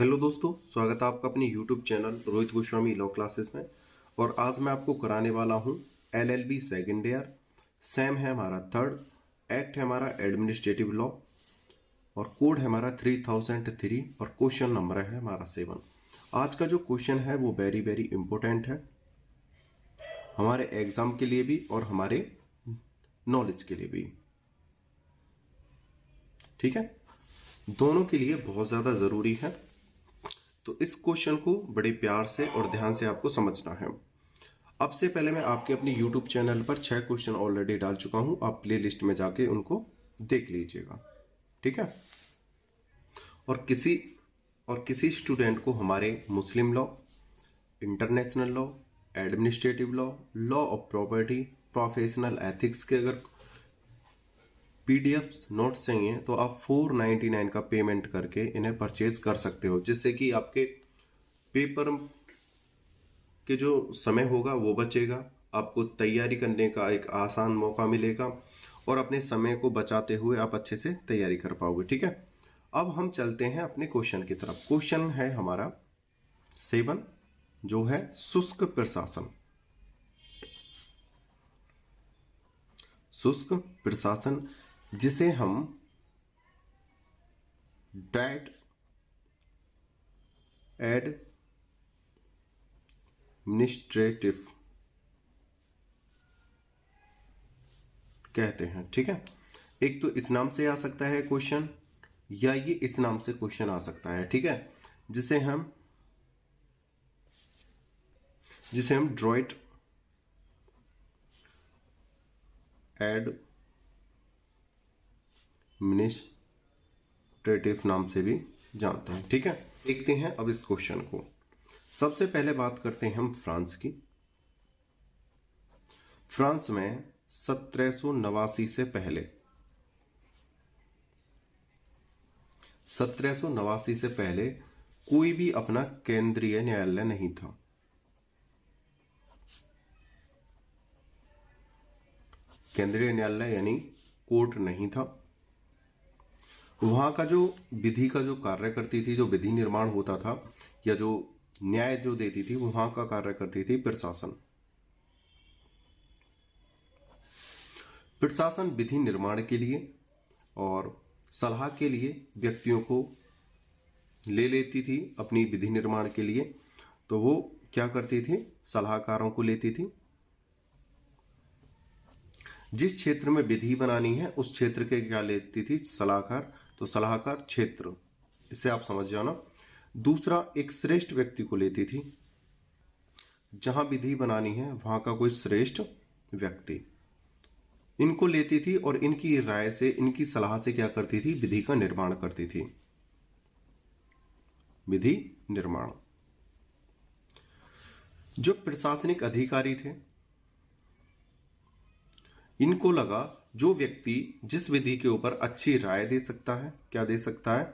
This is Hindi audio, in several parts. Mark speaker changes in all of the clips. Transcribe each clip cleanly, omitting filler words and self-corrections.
Speaker 1: हेलो दोस्तों, स्वागत है आपका अपने YouTube channel Rohit Goswami law classes में। और आज मैं आपको कराने वाला हूँ एलएलबी सेकेंड ईयर। सेम है हमारा थर्ड, एक्ट है हमारा एडमिनिस्ट्रेटिव लॉ और कोड है हमारा 3003 और क्वेश्चन नंबर है हमारा 7। आज का जो क्वेश्चन है वो वेरी वेरी इंपॉर्टेंट है हमारे एग्जाम के लिए भी और हमारे नॉलेज के लिए भी। ठीक है, दोनों के लिए बहुत ज़्यादा ज़रूरी है। तो इस क्वेश्चन को बड़े प्यार से और ध्यान से आपको समझना है। अब से पहले मैं आपके अपने YouTube चैनल पर 6 क्वेश्चन ऑलरेडी डाल चुका हूं, आप प्ले लिस्ट में जाके उनको देख लीजिएगा। ठीक है, और किसी स्टूडेंट को हमारे मुस्लिम law, international law, administrative law, law of property, professional ethics के अगर पीडीएफ नोट्स चाहिए तो आप 499 का पेमेंट करके इन्हें परचेज कर सकते हो, जिससे कि आपके पेपर के जो समय होगा वो बचेगा, आपको तैयारी करने का एक आसान मौका मिलेगा और अपने समय को बचाते हुए आप अच्छे से तैयारी कर पाओगे। ठीक है, अब हम चलते हैं अपने क्वेश्चन की तरफ। क्वेश्चन है हमारा 7 जो है शुष्क प्रशासन। शुष्क प्रशासन जिसे हम डेट एडमिनिस्ट्रेटिव कहते हैं। ठीक है, एक तो इस नाम से आ सकता है क्वेश्चन, या ये इस नाम से क्वेश्चन आ सकता है। ठीक है, जिसे हम ड्रॉइट एडमिनिस्ट्रेटिव नाम से भी जानते हैं। ठीक है, देखते हैं अब इस क्वेश्चन को। सबसे पहले बात करते हैं हम फ्रांस की। फ्रांस में 1789 से पहले कोई भी अपना केंद्रीय न्यायालय नहीं था। केंद्रीय न्यायालय यानी कोर्ट नहीं था। वहां का जो विधि का जो कार्य करती थी, जो विधि निर्माण होता था या जो न्याय जो देती थी, वहां का कार्य करती थी प्रशासन। प्रशासन विधि निर्माण के लिए और सलाह के लिए व्यक्तियों को ले लेती थी अपनी विधि निर्माण के लिए। तो वो क्या करती थी, सलाहकारों को लेती थी। जिस क्षेत्र में विधि बनानी है उस क्षेत्र के क्या लेती थी, सलाहकार। तो सलाहकार क्षेत्र, इससे आप समझ जाना। दूसरा, एक श्रेष्ठ व्यक्ति को लेती थी। जहां विधि बनानी है वहां का कोई श्रेष्ठ व्यक्ति, इनको लेती थी और इनकी राय से, इनकी सलाह से क्या करती थी, विधि का निर्माण करती थी। विधि निर्माण। जो प्रशासनिक अधिकारी थे, इनको लगा जो व्यक्ति जिस विधि के ऊपर अच्छी राय दे सकता है, क्या दे सकता है,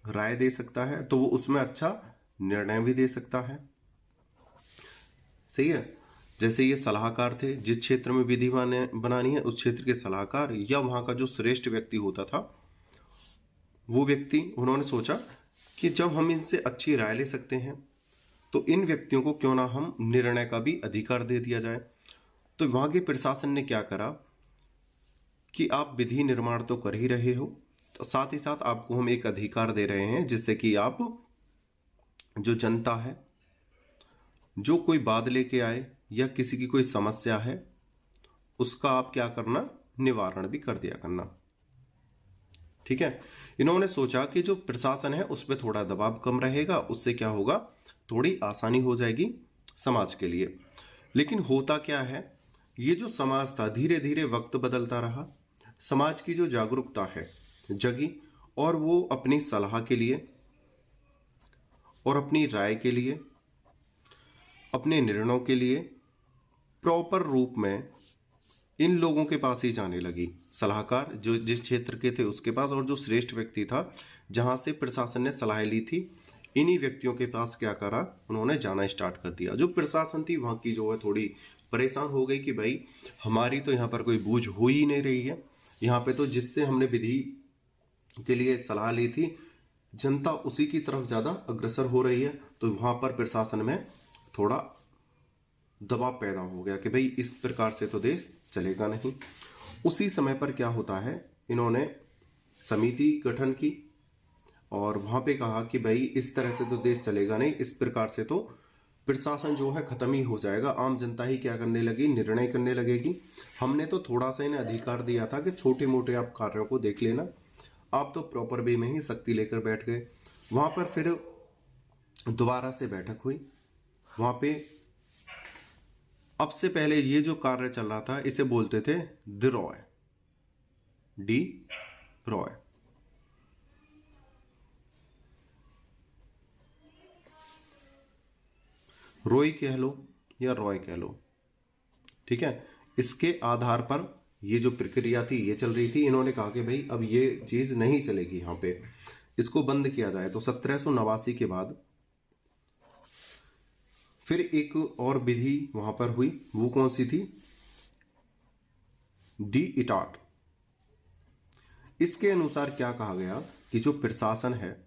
Speaker 1: राय दे सकता है, तो वो उसमें अच्छा निर्णय भी दे सकता है। सही है, जैसे ये सलाहकार थे, जिस क्षेत्र में विधि बनानी है उस क्षेत्र के सलाहकार या वहां का जो श्रेष्ठ व्यक्ति होता था, वो व्यक्ति, उन्होंने सोचा कि जब हम इनसे अच्छी राय ले सकते हैं तो इन व्यक्तियों को क्यों ना हम निर्णय का भी अधिकार दे दिया जाए। तो वहां के प्रशासन ने क्या करा कि आप विधि निर्माण तो कर ही रहे हो, तो साथ ही साथ आपको हम एक अधिकार दे रहे हैं, जिससे कि आप जो जनता है, जो कोई बात लेके आए या किसी की कोई समस्या है, उसका आप क्या करना, निवारण भी कर दिया करना। ठीक है, इन्होंने सोचा कि जो प्रशासन है उस पर थोड़ा दबाव कम रहेगा, उससे क्या होगा, थोड़ी आसानी हो जाएगी समाज के लिए। लेकिन होता क्या है, ये जो समाज था धीरे धीरे वक्त बदलता रहा, समाज की जो जागरूकता है जगी, और वो अपनी सलाह के लिए और अपनी राय के लिए, अपने निर्णयों के लिए प्रॉपर रूप में इन लोगों के पास ही जाने लगी। सलाहकार जो जिस क्षेत्र के थे उसके पास, और जो श्रेष्ठ व्यक्ति था जहां से प्रशासन ने सलाह ली थी, इन्हीं व्यक्तियों के पास क्या करा, उन्होंने जाना स्टार्ट कर दिया। जो प्रशासन थी वहां की जो है थोड़ी परेशान हो गई कि भाई हमारी तो यहाँ पर कोई बूझ हो ही नहीं रही है, यहाँ पे तो जिससे हमने विधि के लिए सलाह ली थी जनता उसी की तरफ ज़्यादा अग्रसर हो रही है, तो वहाँ पर प्रशासन में थोड़ा दबाव पैदा हो गया कि भाई इस प्रकार से तो देश चलेगा नहीं। उसी समय पर क्या होता है, इन्होंने समिति गठन की और वहाँ पे कहा कि भाई इस तरह से तो देश चलेगा नहीं, इस प्रकार से तो प्रशासन जो है खत्म ही हो जाएगा। आम जनता ही क्या करने लगी, निर्णय करने लगेगी। हमने तो थोड़ा सा इन्हें अधिकार दिया था कि छोटे मोटे आप कार्यों को देख लेना, आप तो प्रॉपर वे में ही शक्ति लेकर बैठ गए। वहाँ पर फिर दोबारा से बैठक हुई। वहाँ पे अब से पहले ये जो कार्य चल रहा था इसे बोलते थे डी रॉय। रॉय कह लो या रॉय कह लो, ठीक है। इसके आधार पर ये जो प्रक्रिया थी ये चल रही थी। इन्होंने कहा कि भाई अब ये चीज नहीं चलेगी, यहाँ पे इसको बंद किया जाए। तो 1789 के बाद फिर एक और विधि वहां पर हुई। वो कौन सी थी? डी इटाट। इसके अनुसार क्या कहा गया कि जो प्रशासन है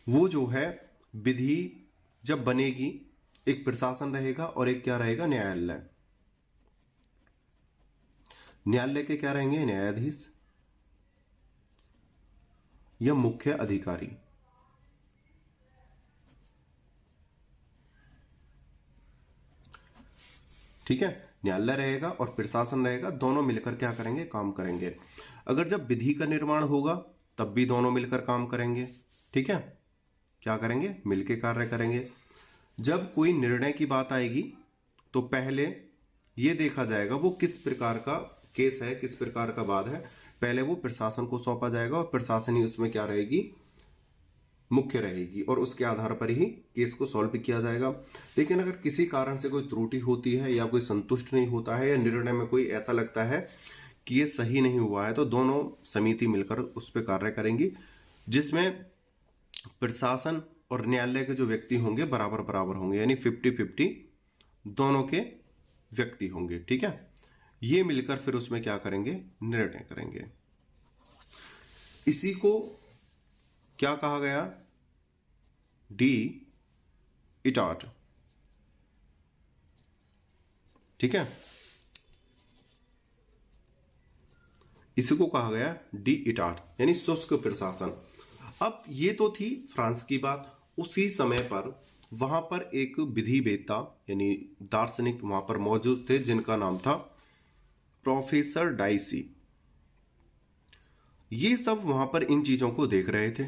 Speaker 1: वो जो है विधि जब बनेगी, एक प्रशासन रहेगा और एक क्या रहेगा, न्यायालय। न्यायालय के क्या रहेंगे, न्यायाधीश या मुख्य अधिकारी। ठीक है, न्यायालय रहेगा और प्रशासन रहेगा, दोनों मिलकर क्या करेंगे, काम करेंगे। अगर जब विधि का निर्माण होगा तब भी दोनों मिलकर काम करेंगे। ठीक है, क्या करेंगे, मिलकर कार्य करेंगे। जब कोई निर्णय की बात आएगी तो पहले ये देखा जाएगा वो किस प्रकार का केस है, किस प्रकार का वाद है, पहले वो प्रशासन को सौंपा जाएगा और प्रशासन ही उसमें क्या रहेगी, मुख्य रहेगी, और उसके आधार पर ही केस को सॉल्व किया जाएगा। लेकिन अगर किसी कारण से कोई त्रुटि होती है या कोई संतुष्ट नहीं होता है या निर्णय में कोई ऐसा लगता है कि ये सही नहीं हुआ है, तो दोनों समिति मिलकर उस पर कार्य करेंगी, जिसमें प्रशासन और न्यायालय के जो व्यक्ति होंगे बराबर बराबर होंगे, यानी 50-50 दोनों के व्यक्ति होंगे। ठीक है, ये मिलकर फिर उसमें क्या करेंगे, निर्णय करेंगे। इसी को क्या कहा गया, डी इटाट। ठीक है, इसी को कहा गया डी इटाट, यानी शुष्क प्रशासन। अब ये तो थी फ्रांस की बात। उसी समय पर वहां पर एक विधिवेत्ता यानी दार्शनिक वहां पर मौजूद थे, जिनका नाम था प्रोफेसर डाइसी। ये सब वहां पर इन चीजों को देख रहे थे।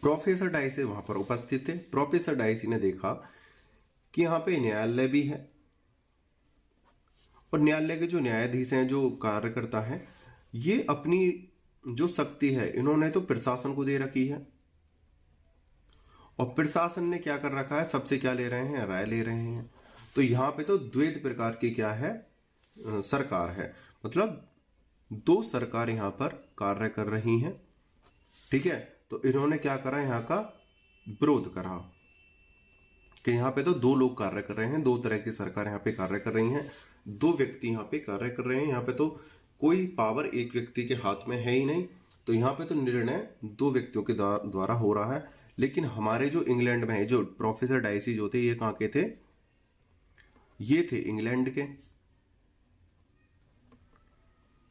Speaker 1: प्रोफेसर डाइसी वहां पर उपस्थित थे। प्रोफेसर डाइसी ने देखा कि यहां पे न्यायालय भी है और न्यायालय के जो न्यायाधीश हैं, जो कार्यकर्ता हैं, ये अपनी जो शक्ति है इन्होंने तो प्रशासन को दे रखी है, और प्रशासन ने क्या कर रखा है, सबसे क्या ले रहे हैं, राय ले रहे हैं। तो यहाँ पे तो द्वैत प्रकार की क्या है, सरकार है, मतलब दो सरकार यहाँ पर कार्य कर रही हैं। ठीक है, तो इन्होंने क्या करा, यहाँ का विरोध करा कि यहाँ पे तो दो लोग कार्य कर रहे हैं, दो तरह की सरकार यहाँ पे कार्य कर रही हैं, दो व्यक्ति यहाँ पे कार्य कर रहे हैं, यहाँ पे तो कोई पावर एक व्यक्ति के हाथ में है ही नहीं, तो यहाँ पे तो निर्णय दो व्यक्तियों के द्वारा हो रहा है। लेकिन हमारे जो इंग्लैंड में है, जो प्रोफेसर डाइसी जो थे, ये कहाँ के थे, ये थे इंग्लैंड के।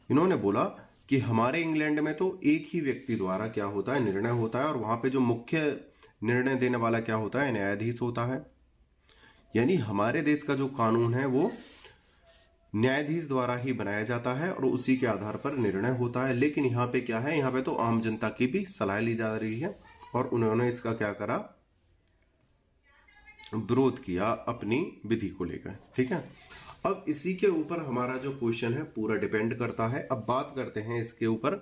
Speaker 1: इन्होंने बोला कि हमारे इंग्लैंड में तो एक ही व्यक्ति द्वारा क्या होता है, निर्णय होता है, और वहां पे जो मुख्य निर्णय देने वाला क्या होता है, न्यायाधीश होता है। यानी हमारे देश का जो कानून है वो न्यायाधीश द्वारा ही बनाया जाता है और उसी के आधार पर निर्णय होता है। लेकिन यहाँ पे क्या है, यहाँ पे तो आम जनता की भी सलाह ली जा रही है, और उन्होंने इसका क्या करा, विरोध किया अपनी विधि को लेकर। ठीक है, अब इसी के ऊपर हमारा जो क्वेश्चन है पूरा डिपेंड करता है। अब बात करते हैं इसके ऊपर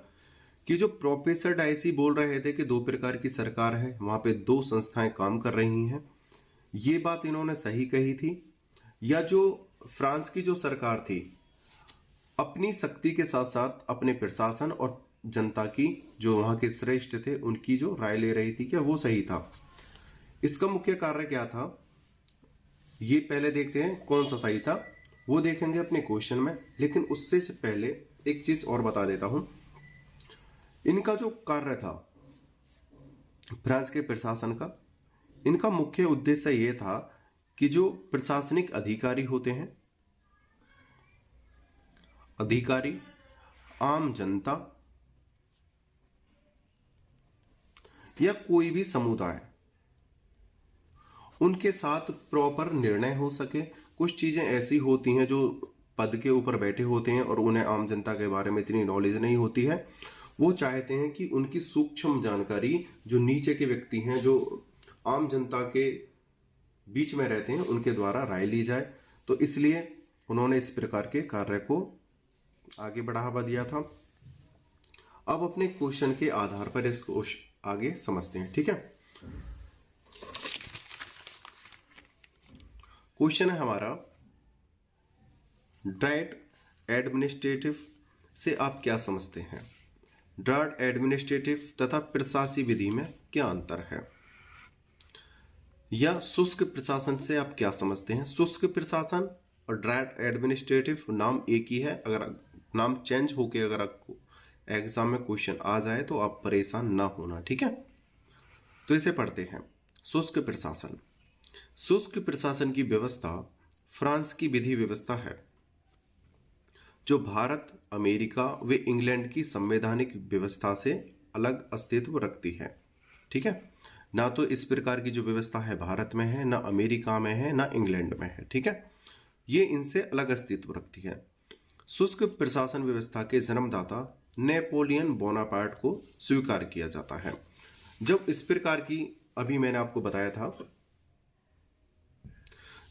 Speaker 1: कि जो प्रोफेसर डाइसी बोल रहे थे कि दो प्रकार की सरकार है, वहां पे दो संस्थाएं काम कर रही हैं, ये बात इन्होंने सही कही थी, या जो फ्रांस की जो सरकार थी अपनी शक्ति के साथ साथ अपने प्रशासन और जनता की जो वहां के श्रेष्ठ थे उनकी जो राय ले रही थी, क्या वो सही था? इसका मुख्य कार्य क्या था, ये पहले देखते हैं कौन सा सही था, वो देखेंगे अपने क्वेश्चन में। लेकिन उससे से पहले एक चीज और बता देता हूं इनका जो कार्य था फ्रांस के प्रशासन का, इनका मुख्य उद्देश्य यह था कि जो प्रशासनिक अधिकारी होते हैं, अधिकारी, आम जनता या कोई भी समुदाय, उनके साथ प्रॉपर निर्णय हो सके। कुछ चीजें ऐसी होती हैं जो पद के ऊपर बैठे होते हैं और उन्हें आम जनता के बारे में इतनी नॉलेज नहीं होती है, वो चाहते हैं कि उनकी सूक्ष्म जानकारी जो नीचे के व्यक्ति हैं, जो आम जनता के बीच में रहते हैं, उनके द्वारा राय ली जाए। तो इसलिए उन्होंने इस प्रकार के कार्य को आगे बढ़ावा दिया था। अब अपने क्वेश्चन के आधार पर इसको आगे समझते हैं, ठीक है। क्वेश्चन है हमारा, ड्राफ्ट एडमिनिस्ट्रेटिव से आप क्या समझते हैं? ड्राफ्ट एडमिनिस्ट्रेटिव तथा प्रशासनिक विधि में क्या अंतर है? या शुष्क प्रशासन से आप क्या समझते हैं? शुष्क प्रशासन और ड्राफ्ट एडमिनिस्ट्रेटिव नाम एक ही है। अगर नाम चेंज होके अगर आपको एग्जाम में क्वेश्चन आ जाए तो आप परेशान ना होना, ठीक है। तो इसे पढ़ते हैं। शुष्क प्रशासन। शुष्क प्रशासन की व्यवस्था फ्रांस की विधि व्यवस्था है जो भारत, अमेरिका व इंग्लैंड की संवैधानिक व्यवस्था से अलग अस्तित्व रखती है, ठीक है। ना तो इस प्रकार की जो व्यवस्था है भारत में है, ना अमेरिका में है, ना इंग्लैंड में है, ठीक है। ये इनसे अलग अस्तित्व रखती है। शुष्क प्रशासन व्यवस्था के जन्मदाता नेपोलियन बोनापार्ट को स्वीकार किया जाता है। जब इस प्रकार की, अभी मैंने आपको बताया था,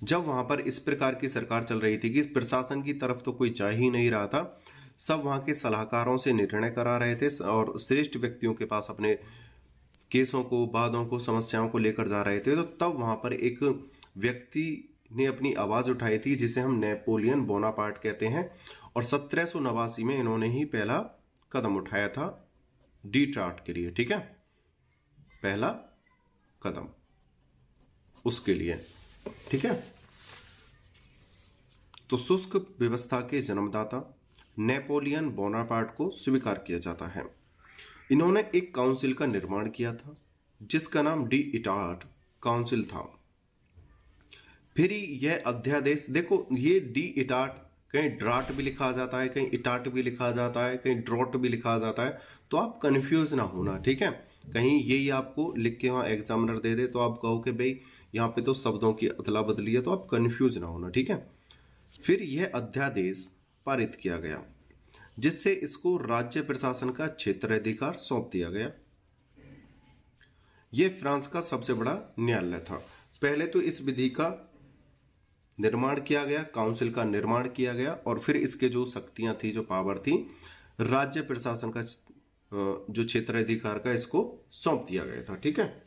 Speaker 1: जब वहां पर इस प्रकार की सरकार चल रही थी कि प्रशासन की तरफ तो कोई जा ही नहीं रहा था, सब वहां के सलाहकारों से निर्णय करा रहे थे और श्रेष्ठ व्यक्तियों के पास अपने केसों को, वादों को, समस्याओं को लेकर जा रहे थे। तो तब वहां पर एक व्यक्ति ने अपनी आवाज उठाई थी जिसे हम नेपोलियन बोनापार्ट कहते हैं, और 1789 में इन्होंने ही पहला कदम उठाया था डी ट्राट के लिए, ठीक है। पहला कदम उसके लिए, ठीक है। तो शुष्क व्यवस्था के जन्मदाता नेपोलियन बोनापार्ट को स्वीकार किया जाता है। इन्होंने एक काउंसिल का निर्माण किया था जिसका नाम डी इटाट काउंसिल था। फिर यह अध्यादेश, देखो ये डी इटाट, कहीं ड्राट भी लिखा जाता है, कहीं इटाट भी लिखा जाता है, कहीं ड्रॉट भी लिखा जाता है, तो आप कंफ्यूज ना होना, ठीक है। कहीं यही आपको लिख के वहां एग्जामिनर दे दे तो आप कहो कि भाई यहाँ पे तो शब्दों की अदला बदली है, तो आप कंफ्यूज ना होना, ठीक है। फिर यह अध्यादेश पारित किया गया जिससे इसको राज्य प्रशासन का क्षेत्राधिकार सौंप दिया गया। यह फ्रांस का सबसे बड़ा न्यायालय था। पहले तो इस विधि का निर्माण किया गया, काउंसिल का निर्माण किया गया, और फिर इसके जो शक्तियां थी, जो पावर थी, राज्य प्रशासन का जो क्षेत्राधिकार का इसको सौंप दिया गया था, ठीक है।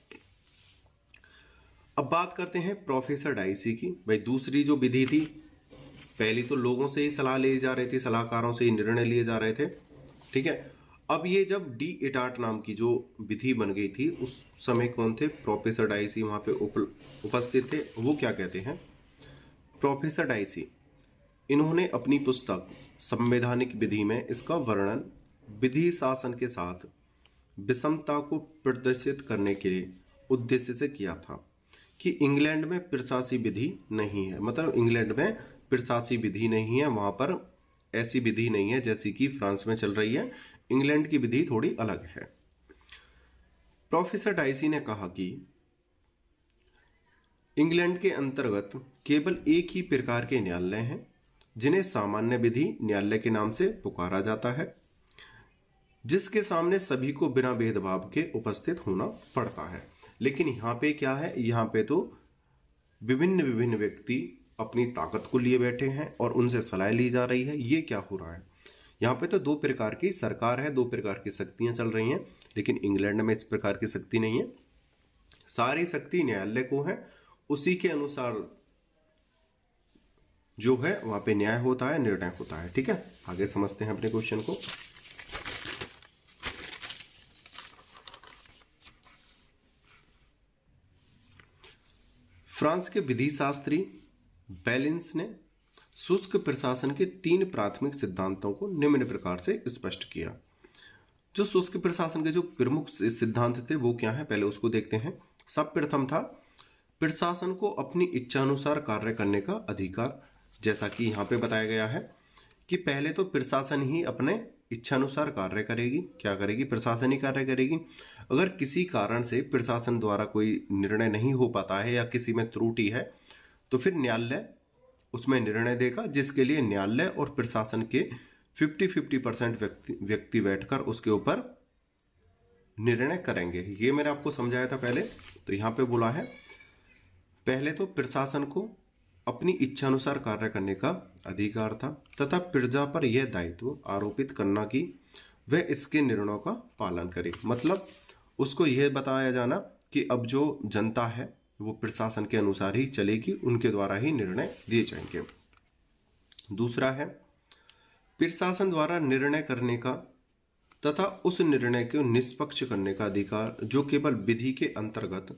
Speaker 1: अब बात करते हैं प्रोफेसर डाइसी की। भाई दूसरी जो विधि थी, पहली तो लोगों से ही सलाह ली जा रही थी, सलाहकारों से ही निर्णय लिए जा रहे थे, ठीक है। अब ये जब डी इटाट नाम की जो विधि बन गई थी, उस समय कौन थे? प्रोफेसर डाइसी वहां पे उपस्थित थे। वो क्या कहते हैं? प्रोफेसर डाइसी, इन्होंने अपनी पुस्तक संवैधानिक विधि में इसका वर्णन विधि शासन के साथ विषमता को प्रदर्शित करने के लिए उद्देश्य से किया था कि इंग्लैंड में प्रशासनिक विधि नहीं है, मतलब इंग्लैंड में प्रशासनिक विधि नहीं है, वहां पर ऐसी विधि नहीं है जैसी कि फ्रांस में चल रही है। इंग्लैंड की विधि थोड़ी अलग है। प्रोफेसर डाइसी ने कहा कि इंग्लैंड के अंतर्गत केवल एक ही प्रकार के न्यायालय हैं जिन्हें सामान्य विधि न्यायालय के नाम से पुकारा जाता है, जिसके सामने सभी को बिना भेदभाव के उपस्थित होना पड़ता है। लेकिन यहाँ पे क्या है? यहाँ पे तो विभिन्न विभिन्न व्यक्ति अपनी ताकत को लिए बैठे हैं और उनसे सलाह ली जा रही है। ये क्या हो रहा है? यहाँ पे तो दो प्रकार की सरकार है, दो प्रकार की शक्तियां चल रही हैं, लेकिन इंग्लैंड में इस प्रकार की शक्ति नहीं है। सारी शक्ति न्यायालय को है, उसी के अनुसार जो है वहां पे न्याय होता है, निर्णय होता है, ठीक है। आगे समझते हैं अपने क्वेश्चन को। फ्रांस के विधि शास्त्री बैलेंस ने शुष्क प्रशासन के 3 प्राथमिक सिद्धांतों को निम्न प्रकार से स्पष्ट किया। जो शुष्क प्रशासन के जो प्रमुख सिद्धांत थे वो क्या है, पहले उसको देखते हैं। सब प्रथम था प्रशासन को अपनी इच्छानुसार कार्य करने का अधिकार। जैसा कि यहाँ पे बताया गया है कि पहले तो प्रशासन ही अपने इच्छानुसार कार्य करेगी। क्या करेगी? प्रशासन ही कार्य करेगी। अगर किसी कारण से प्रशासन द्वारा कोई निर्णय नहीं हो पाता है या किसी में त्रुटि है तो फिर न्यायालय उसमें निर्णय देगा, जिसके लिए न्यायालय और प्रशासन के 50-50% व्यक्ति बैठकर उसके ऊपर निर्णय करेंगे। ये मैंने आपको समझाया था पहले। तो यहाँ पे बोला है पहले तो प्रशासन को अपनी इच्छानुसार कार्य करने का अधिकार था तथा प्रजा पर यह दायित्व आरोपित करना कि वह इसके निर्णयों का पालन करे। मतलब उसको यह बताया जाना कि अब जो जनता है वो प्रशासन के अनुसार ही चलेगी, उनके द्वारा ही निर्णय दिए जाएंगे। दूसरा है प्रशासन द्वारा निर्णय करने का तथा उस निर्णय को निष्पक्ष करने का अधिकार, जो केवल विधि के अंतर्गत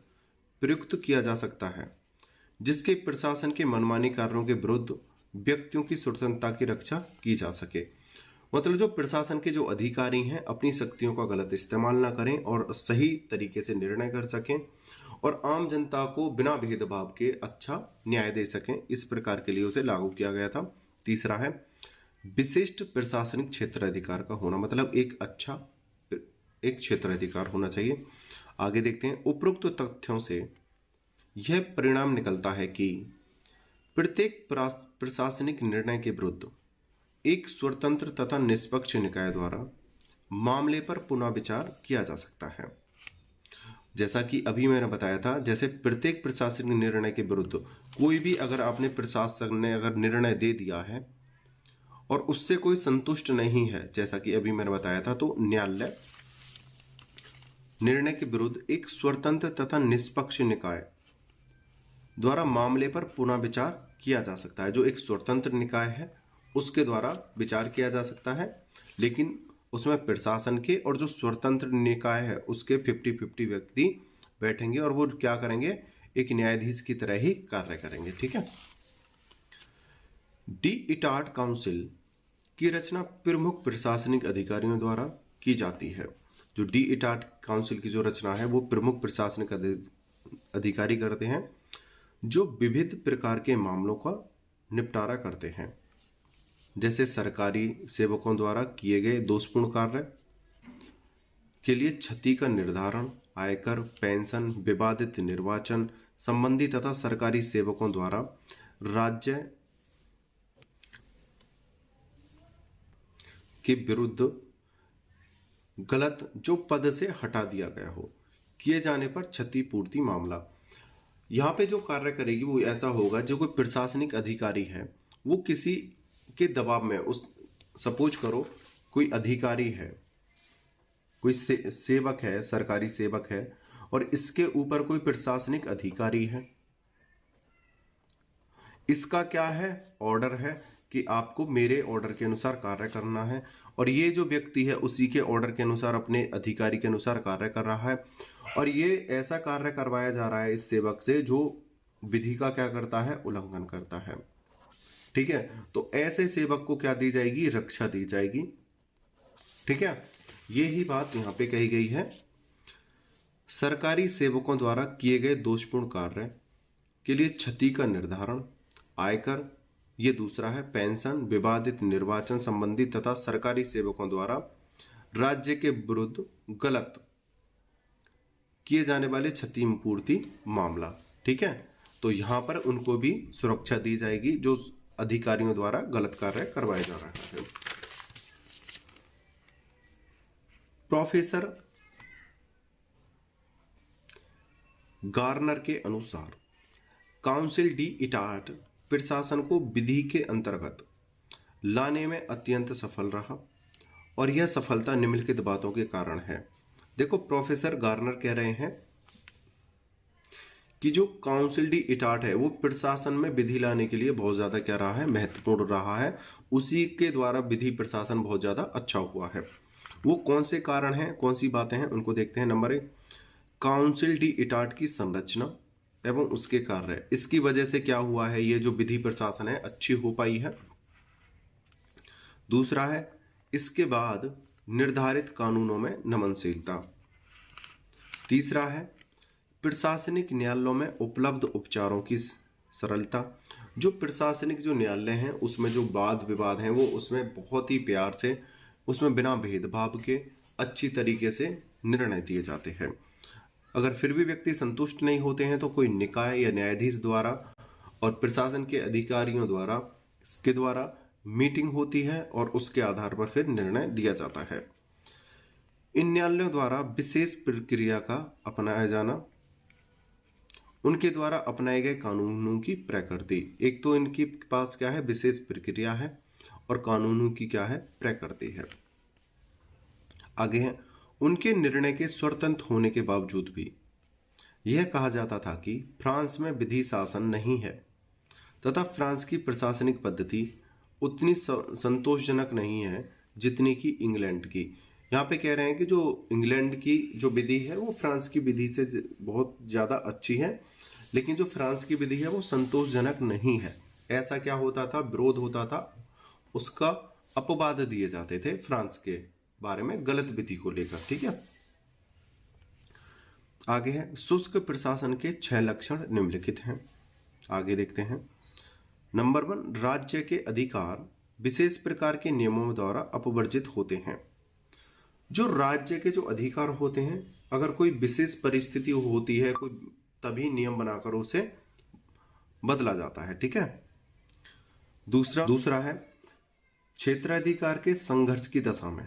Speaker 1: प्रयुक्त किया जा सकता है, जिसके प्रशासन के मनमानी कार्यों के विरुद्ध व्यक्तियों की स्वतंत्रता की रक्षा की जा सके। मतलब जो प्रशासन के जो अधिकारी हैं अपनी शक्तियों का गलत इस्तेमाल ना करें और सही तरीके से निर्णय कर सकें और आम जनता को बिना भेदभाव के अच्छा न्याय दे सकें, इस प्रकार के लिए उसे लागू किया गया था। तीसरा है विशिष्ट प्रशासनिक क्षेत्र अधिकार का होना, मतलब एक अच्छा एक क्षेत्र अधिकार होना चाहिए। आगे देखते हैं उपरोक्त तथ्यों से यह परिणाम निकलता है कि प्रत्येक प्रशासनिक निर्णय के विरुद्ध एक स्वतंत्र तथा निष्पक्ष निकाय द्वारा मामले पर पुनः विचार किया जा सकता है। जैसा कि अभी मैंने बताया था, जैसे प्रत्येक प्रशासनिक निर्णय के विरुद्ध कोई भी अगर आपने प्रशासन ने अगर निर्णय दे दिया है और उससे कोई संतुष्ट नहीं है, जैसा कि अभी मैंने बताया था, तो न्यायालय निर्णय के विरुद्ध एक स्वतंत्र तथा निष्पक्ष निकाय द्वारा मामले पर पुनः विचार किया जा सकता है। जो एक स्वतंत्र निकाय है उसके द्वारा विचार किया जा सकता है, लेकिन उसमें प्रशासन के और जो स्वतंत्र निकाय है उसके 50-50 व्यक्ति बैठेंगे और वो क्या करेंगे, एक न्यायाधीश की तरह ही कार्य करेंगे। ठीक है। डी इटाट काउंसिल की रचना प्रमुख प्रशासनिक अधिकारियों द्वारा की जाती है। जो डी इटाट काउंसिल की जो रचना है वो प्रमुख प्रशासनिक अधिकारी करते हैं, जो विविध प्रकार के मामलों का निपटारा करते हैं, जैसे सरकारी सेवकों द्वारा किए गए दोषपूर्ण कार्य के लिए क्षति का निर्धारण, आयकर, पेंशन, विवादित निर्वाचन संबंधी तथा सरकारी सेवकों द्वारा राज्य के विरुद्ध गलत जो पद से हटा दिया गया हो किए जाने पर क्षतिपूर्ति मामला। यहाँ पे जो कार्य करेगी वो ऐसा होगा, जो कोई प्रशासनिक अधिकारी है वो किसी के दबाव में, उस सपोज करो कोई अधिकारी है, कोई सेवक है, सरकारी सेवक है और इसके ऊपर कोई प्रशासनिक अधिकारी है, इसका क्या है, ऑर्डर है कि आपको मेरे ऑर्डर के अनुसार कार्य करना है और ये जो व्यक्ति है उसी के ऑर्डर के अनुसार अपने अधिकारी के अनुसार कार्य कर रहा है और ये ऐसा कार्य करवाया जा रहा है इस सेवक से जो विधि का क्या करता है, उल्लंघन करता है। ठीक है। तो ऐसे सेवक को क्या दी जाएगी, रक्षा दी जाएगी। ठीक है। यही बात यहां पे कही गई है। सरकारी सेवकों द्वारा किए गए दोषपूर्ण कार्य के लिए क्षति का निर्धारण, आयकर, ये दूसरा है, पेंशन, विवादित निर्वाचन संबंधी तथा सरकारी सेवकों द्वारा राज्य के विरुद्ध गलत किए जाने वाले क्षतिपूर्ति मामला। ठीक है। तो यहां पर उनको भी सुरक्षा दी जाएगी जो अधिकारियों द्वारा गलत कार्य करवाया जा रहा है। प्रोफेसर गार्नर के अनुसार काउंसिल डी इटाट प्रशासन को विधि के अंतर्गत लाने में अत्यंत सफल रहा और यह सफलता निम्नलिखित बातों के कारण है। देखो, प्रोफेसर गार्नर कह रहे हैं कि जो काउंसिल डी इटाट है वो प्रशासन में विधि लाने के लिए बहुत ज्यादा क्या रहा है, महत्वपूर्ण रहा है। उसी के द्वारा विधि प्रशासन बहुत ज्यादा अच्छा हुआ है। वो कौन से कारण हैं, कौन सी बातें हैं, उनको देखते हैं। नंबर 1, काउंसिल डी इटाट की संरचना एवं उसके कार्य, इसकी वजह से क्या हुआ है, ये जो विधि प्रशासन है अच्छी हो पाई है। दूसरा है इसके बाद निर्धारित कानूनों में नमनशीलता। तीसरा है प्रशासनिक न्यायालयों में उपलब्ध उपचारों की सरलता। जो प्रशासनिक जो न्यायालय हैं उसमें जो वाद विवाद हैं वो उसमें बहुत ही प्यार से, उसमें बिना भेदभाव के अच्छी तरीके से निर्णय दिए जाते हैं। अगर फिर भी व्यक्ति संतुष्ट नहीं होते हैं तो कोई निकाय या न्यायाधीश द्वारा और प्रशासन के अधिकारियों द्वारा मीटिंग होती है और उसके आधार पर फिर निर्णय दिया जाता है। इन न्यायालयों द्वारा विशेष प्रक्रिया का अपनाया जाना, उनके द्वारा अपनाए गए कानूनों की प्रकृति। एक तो इनके पास क्या है, विशेष प्रक्रिया है, और कानूनों की क्या है, प्रकृति है। आगे है उनके निर्णय के स्वतंत्र होने के बावजूद भी यह कहा जाता था कि फ्रांस में विधि शासन नहीं है तथा फ्रांस की प्रशासनिक पद्धति उतनी संतोषजनक नहीं है जितनी कि इंग्लैंड की। यहाँ पे कह रहे हैं कि जो इंग्लैंड की जो विधि है वो फ्रांस की विधि से बहुत ज़्यादा अच्छी है, लेकिन जो फ्रांस की विधि है वो संतोषजनक नहीं है। ऐसा क्या होता था, विरोध होता था, उसका अपवाद दिए जाते थे फ्रांस के बारे में गलत विधि को लेकर। ठीक है, आगे है शुष्क प्रशासन के 6 लक्षण निम्नलिखित हैं। आगे देखते हैं। नंबर 1, राज्य के अधिकार विशेष प्रकार के नियमों द्वारा अपवर्जित होते हैं। जो राज्य के जो अधिकार होते हैं, अगर कोई विशेष परिस्थिति होती है कोई, तभी नियम बनाकर उसे बदला जाता है। ठीक है। दूसरा है क्षेत्राधिकार के संघर्ष की दशा में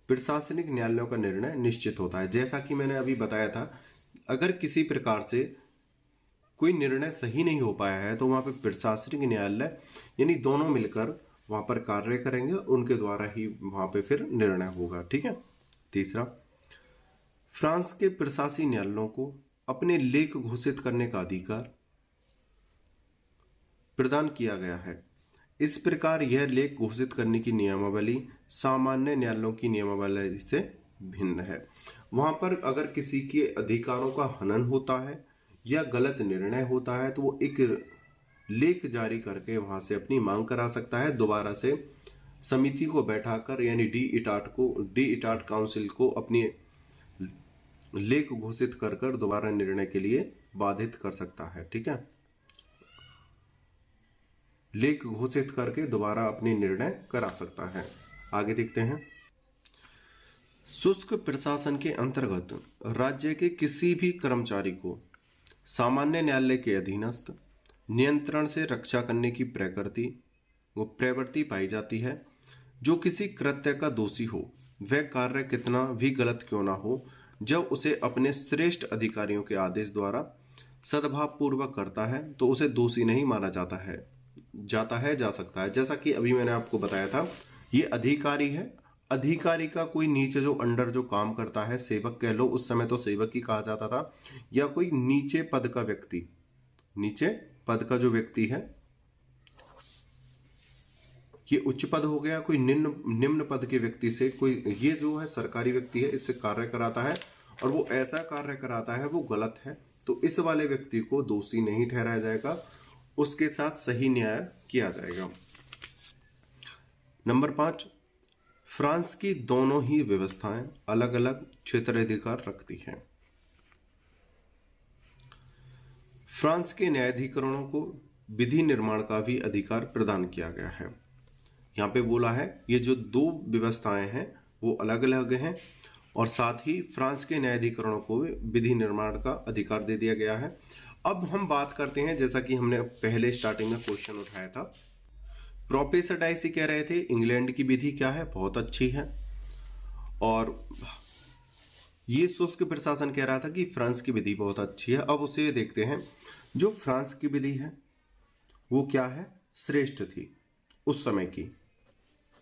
Speaker 1: प्रशासनिक न्यायालयों का निर्णय निश्चित होता है। जैसा कि मैंने अभी बताया था, अगर किसी प्रकार से कोई निर्णय सही नहीं हो पाया है तो वहां पर प्रशासनिक न्यायालय यानी दोनों मिलकर वहां पर कार्य करेंगे, उनके द्वारा ही वहां पे फिर निर्णय होगा। ठीक है। तीसरा, फ्रांस के प्रशासनिक न्यायालयों को अपने लेख घोषित करने का अधिकार प्रदान किया गया है। इस प्रकार यह लेख घोषित करने की नियमावली सामान्य न्यायालयों की नियमावली से भिन्न है। वहां पर अगर किसी के अधिकारों का हनन होता है या गलत निर्णय होता है तो वो एक लेख जारी करके वहां से अपनी मांग करा सकता है, दोबारा से समिति को बैठाकर यानी डी इटाट काउंसिल को अपनी लेख घोषित कर दोबारा निर्णय के लिए बाधित कर सकता है। ठीक है, लेख घोषित करके दोबारा अपनी निर्णय करा सकता है। आगे देखते हैं। शुष्क प्रशासन के अंतर्गत राज्य के किसी भी कर्मचारी को सामान्य न्यायालय के अधीनस्थ नियंत्रण से रक्षा करने की प्रवृत्ति पाई जाती है। जो किसी कृत्य का दोषी हो, वह कार्य कितना भी गलत क्यों ना हो, जब उसे अपने श्रेष्ठ अधिकारियों के आदेश द्वारा सद्भाव पूर्वक करता है तो उसे दोषी नहीं माना जा सकता है। जैसा कि अभी मैंने आपको बताया था, ये अधिकारी है, अधिकारी का कोई नीचे जो अंडर जो काम करता है, सेवक कह लो, उस समय तो सेवक ही कहा जाता था, या कोई नीचे पद का व्यक्ति, नीचे पद का जो व्यक्ति है, ये उच्च पद हो गया, कोई निम्न पद के व्यक्ति से कोई, ये जो है सरकारी व्यक्ति है, इससे कार्य कराता है और वो ऐसा कार्य कराता है वो गलत है, तो इस वाले व्यक्ति को दोषी नहीं ठहराया जाएगा, उसके साथ सही न्याय किया जाएगा। नंबर 5, फ्रांस की दोनों ही व्यवस्थाएं अलग अलग क्षेत्राधिकार रखती हैं। फ्रांस के न्यायाधिकरणों को विधि निर्माण का भी अधिकार प्रदान किया गया है। यहाँ पे बोला है ये जो 2 व्यवस्थाएं हैं वो अलग अलग हैं, और साथ ही फ्रांस के न्यायाधिकरणों को विधि निर्माण का अधिकार दे दिया गया है। अब हम बात करते हैं, जैसा कि हमने पहले स्टार्टिंग में क्वेश्चन उठाया था, प्रोफेसर डाइसी कह रहे थे इंग्लैंड की विधि क्या है, बहुत अच्छी है, और ये शुष्क प्रशासन कह रहा था कि फ्रांस की विधि बहुत अच्छी है। अब उसे देखते हैं, जो फ्रांस की विधि है वो क्या है, श्रेष्ठ थी उस समय की।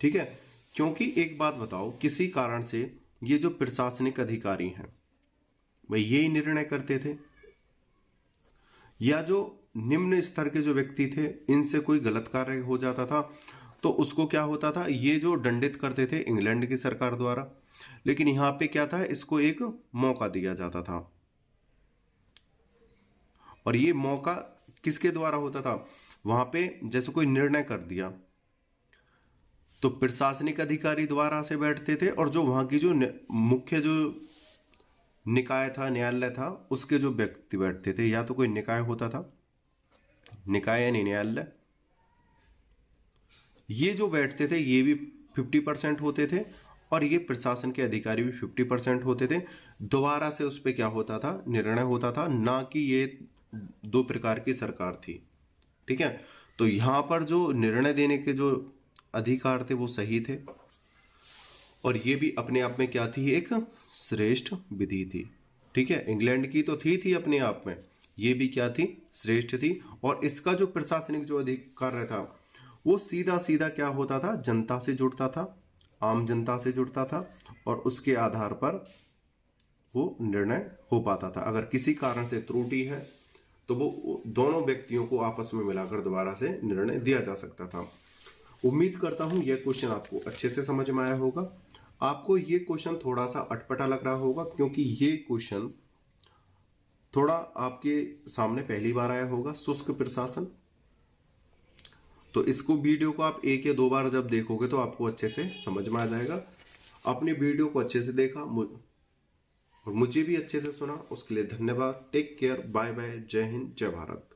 Speaker 1: ठीक है, क्योंकि एक बात बताओ, किसी कारण से ये जो प्रशासनिक अधिकारी हैं वह यही निर्णय करते थे, या जो निम्न स्तर के जो व्यक्ति थे इनसे कोई गलत कार्य हो जाता था तो उसको क्या होता था, ये जो दंडित करते थे इंग्लैंड की सरकार द्वारा, लेकिन यहां पे क्या था, इसको एक मौका दिया जाता था, और ये मौका किसके द्वारा होता था, वहां पे जैसे कोई निर्णय कर दिया तो प्रशासनिक अधिकारी द्वारा से बैठते थे, और जो वहां की जो मुख्य जो निकाय था, न्यायालय था, उसके जो व्यक्ति बैठते थे, या तो कोई निकाय होता था, निकाय यानी न्यायालय, ये जो बैठते थे ये भी 50% होते थे, और ये प्रशासन के अधिकारी भी 50% होते थे। दोबारा से उस पर क्या होता था, निर्णय होता था, ना कि ये दो प्रकार की सरकार थी। ठीक है, तो यहां पर जो निर्णय देने के जो अधिकार थे वो सही थे, और ये भी अपने आप में क्या थी, एक श्रेष्ठ विधि थी। ठीक है, इंग्लैंड की तो थी अपने आप में, ये भी क्या थी, श्रेष्ठ थी। और इसका जो प्रशासनिक जो अधिकार था वो सीधा सीधा क्या होता था, जनता से जुड़ता था, आम जनता से जुड़ता था, और उसके आधार पर वो निर्णय हो पाता था। अगर किसी कारण से त्रुटि है तो वो दोनों व्यक्तियों को आपस में मिलाकर दोबारा से निर्णय दिया जा सकता था। उम्मीद करता हूं यह क्वेश्चन आपको अच्छे से समझ में आया होगा। आपको ये क्वेश्चन थोड़ा सा अटपटा लग रहा होगा, क्योंकि ये क्वेश्चन थोड़ा आपके सामने पहली बार आया होगा, शुष्क प्रशासन। तो इसको वीडियो को आप एक या दो बार जब देखोगे तो आपको अच्छे से समझ में आ जाएगा। आपने वीडियो को अच्छे से देखा और मुझे भी अच्छे से सुना, उसके लिए धन्यवाद। टेक केयर, बाय बाय, जय हिंद, जय भारत।